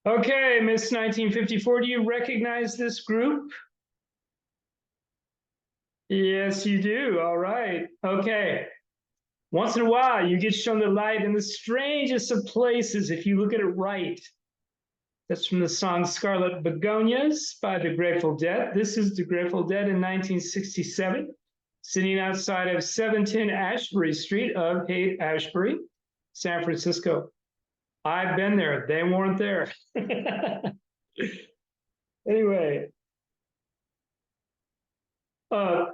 Okay, Miss 1954, do you recognize this group? Yes, you do. All right. Okay. Once in a while, you get shown the light in the strangest of places if you look at it right. That's from the song Scarlet Begonias by the Grateful Dead. This is the Grateful Dead in 1967, sitting outside of 710 Ashbury Street of Haight-Ashbury, San Francisco. I've been there. They weren't there. Anyway, the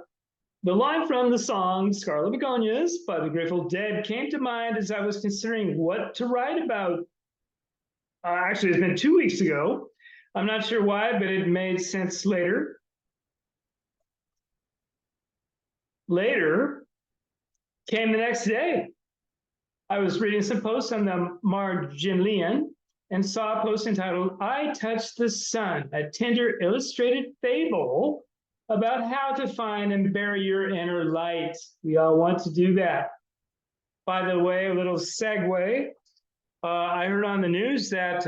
line from the song Scarlet Begonias by the Grateful Dead came to mind as I was considering what to write about. Actually, it's been 2 weeks ago. I'm not sure why, but it made sense later. Later came the next day. I was reading some posts on the Marginian and saw a post entitled, I Touched the Sun, a tender illustrated fable about how to find and bury your inner light. We all want to do that. By the way, a little segue. I heard on the news that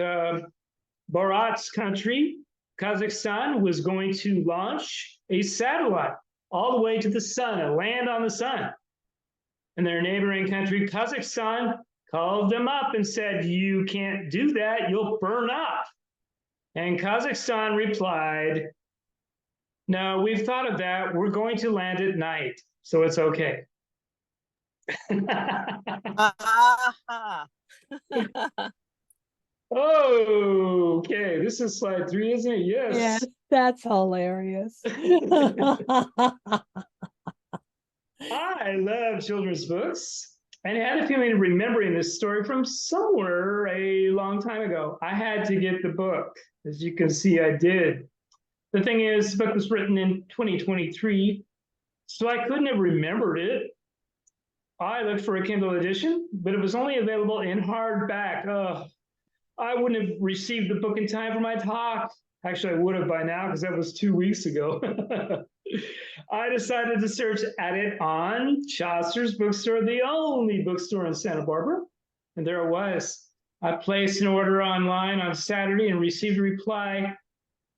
Bharat's country, Kazakhstan, was going to launch a satellite all the way to the sun, and land on the sun. And their neighboring country, Kazakhstan, called them up and said, you can't do that, you'll burn up. And Kazakhstan replied, no, we've thought of that. We're going to land at night, so it's okay. Okay, this is slide 3, isn't it? Yes. Yes, that's hilarious. I love children's books and I had a feeling of remembering this story from somewhere a long time ago. I had to get the book. As you can see, I did. The thing is, the book was written in 2023, so I couldn't have remembered it. I looked for a Kindle edition, but it was only available in hardback. I wouldn't have received the book in time for my talk. Actually, I would have by now because that was 2 weeks ago. I decided to search at it on Chaucer's Bookstore, the only bookstore in Santa Barbara. And there it was. I placed an order online on Saturday and received a reply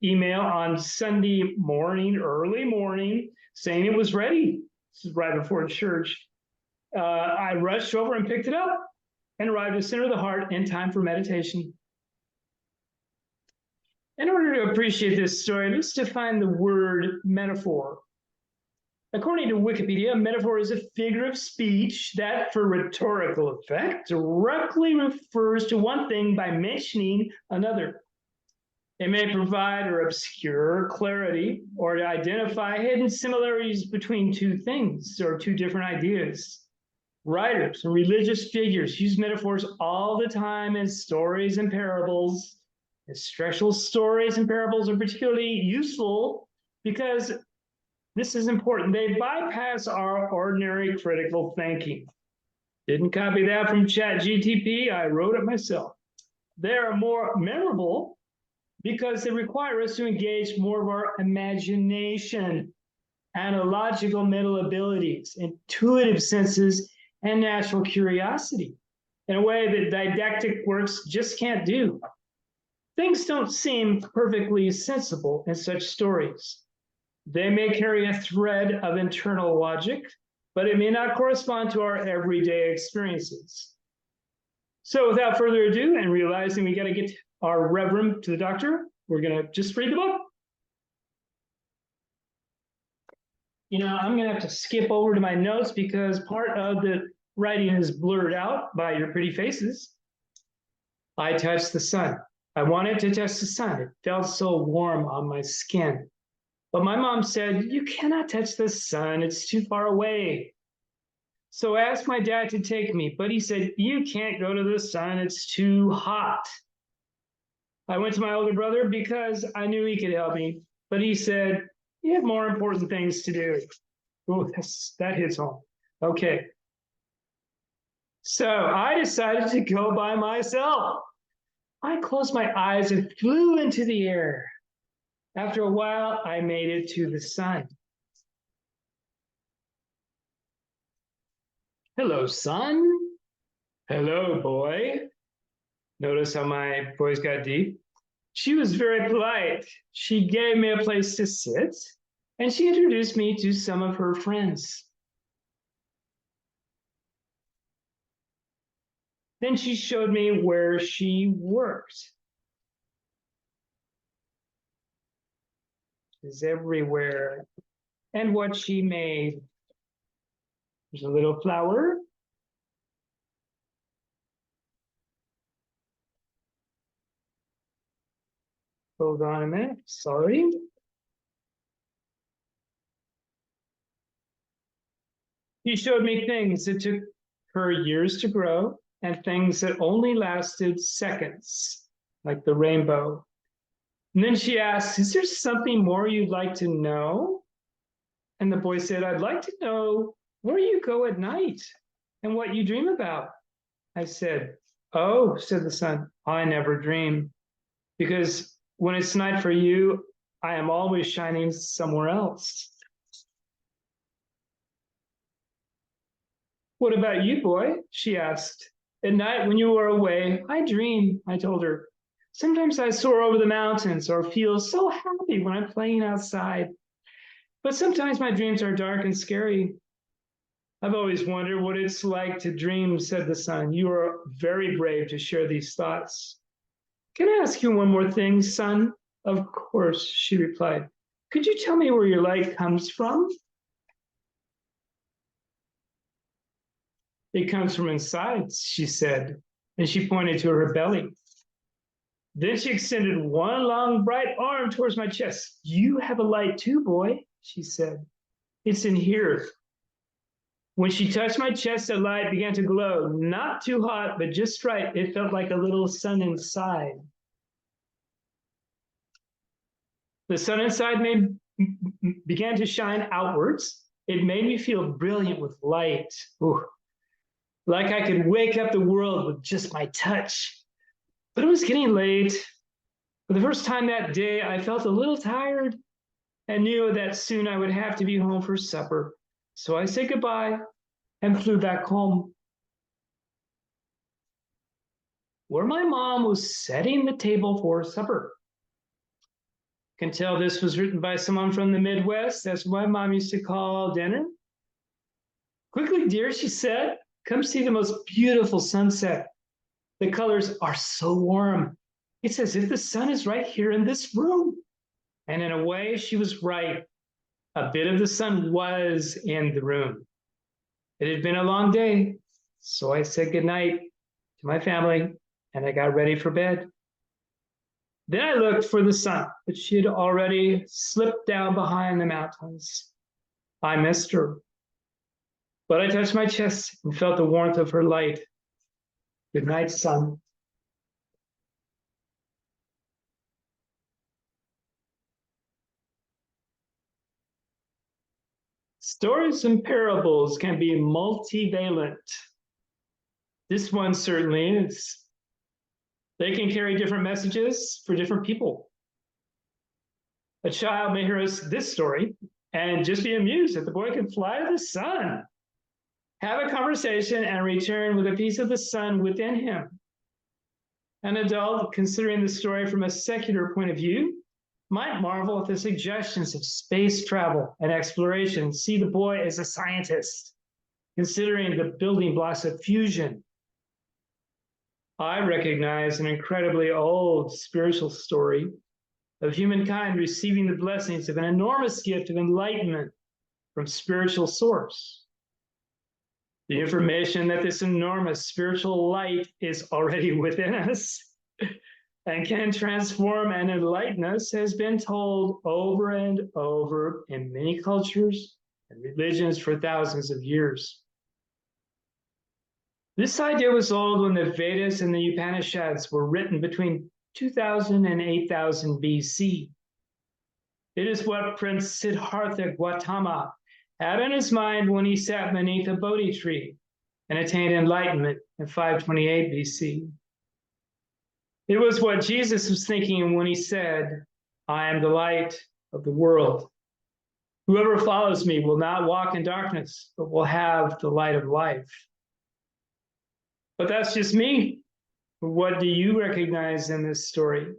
email on Sunday morning, early morning, saying it was ready. This is right before church. I rushed over and picked it up and arrived at the center of the heart in time for meditation. In order to appreciate this story, let's define the word metaphor. According to Wikipedia, metaphor is a figure of speech that, for rhetorical effect, directly refers to one thing by mentioning another. It may provide or obscure clarity or to identify hidden similarities between two things or two different ideas. Writers and religious figures use metaphors all the time in stories and parables. Instructional stories and parables are particularly useful because this is important. They bypass our ordinary critical thinking. Didn't copy that from ChatGTP. I wrote it myself. They are more memorable because they require us to engage more of our imagination, analogical mental abilities, intuitive senses, and natural curiosity in a way that didactic works just can't do. Things don't seem perfectly sensible in such stories. They may carry a thread of internal logic, but it may not correspond to our everyday experiences. So without further ado, and realizing we got to get our reverend to the doctor, we're going to just read the book. You know, I'm going to have to skip over to my notes because part of the writing is blurred out by your pretty faces. I touched the sun. I wanted to touch the sun. It felt so warm on my skin. But my mom said, you cannot touch the sun. It's too far away. So I asked my dad to take me, but he said, you can't go to the sun. It's too hot. I went to my older brother because I knew he could help me, but he said, you have more important things to do. Oh, that hits home. Okay. So I decided to go by myself. I closed my eyes and flew into the air. After a while, I made it to the sun. Hello, sun. Hello, boy. Notice how my voice got deep. She was very polite. She gave me a place to sit, and she introduced me to some of her friends. Then she showed me where she worked. Is everywhere. And what she made. There's a little flower. Hold on a minute. Sorry. She showed me things that took her years to grow and things that only lasted seconds, like the rainbow. And then she asked, is there something more you'd like to know? And the boy said, I'd like to know where you go at night and what you dream about. I said, oh, said the son, I never dream, because when it's night for you, I am always shining somewhere else. What about you, boy? She asked. At night when you are away, I dream, I told her. Sometimes I soar over the mountains or feel so happy when I'm playing outside. But sometimes my dreams are dark and scary. I've always wondered what it's like to dream, said the son. You are very brave to share these thoughts. Can I ask you one more thing, son? Of course, she replied. Could you tell me where your light comes from? It comes from inside, she said, and she pointed to her belly. Then she extended one long, bright arm towards my chest. You have a light too, boy, she said. It's in here. When she touched my chest, the light began to glow, not too hot, but just right. It felt like a little sun inside. The sun inside began to shine outwards. It made me feel brilliant with light. Ooh, like I could wake up the world with just my touch. But it was getting late. For the first time that day, I felt a little tired and knew that soon I would have to be home for supper. So I said goodbye and flew back home, where my mom was setting the table for supper. I can tell this was written by someone from the Midwest. That's what my mom used to call dinner. Quickly, dear, she said, come see the most beautiful sunset. The colors are so warm. It's as if the sun is right here in this room. And in a way, she was right. A bit of the sun was in the room. It had been a long day, so I said goodnight to my family, and I got ready for bed. Then I looked for the sun, but she had already slipped down behind the mountains. I missed her. But I touched my chest and felt the warmth of her light. Good night, sun. Stories and parables can be multivalent. This one certainly is. They can carry different messages for different people. A child may hear us this story and just be amused that the boy can fly to the sun, have a conversation, and return with a piece of the sun within him. An adult, considering the story from a secular point of view, might marvel at the suggestions of space travel and exploration, see the boy as a scientist, considering the building blocks of fusion. I recognize an incredibly old spiritual story of humankind receiving the blessings of an enormous gift of enlightenment from spiritual source. The information that this enormous spiritual light is already within us and can transform and enlighten us has been told over and over in many cultures and religions for thousands of years. This idea was old when the Vedas and the Upanishads were written between 2000 and 8000 BC. It is what Prince Siddhartha Gautama had in his mind when he sat beneath a Bodhi tree and attained enlightenment in 528 BC. It was what Jesus was thinking when he said, I am the light of the world. Whoever follows me will not walk in darkness, but will have the light of life. But that's just me. What do you recognize in this story?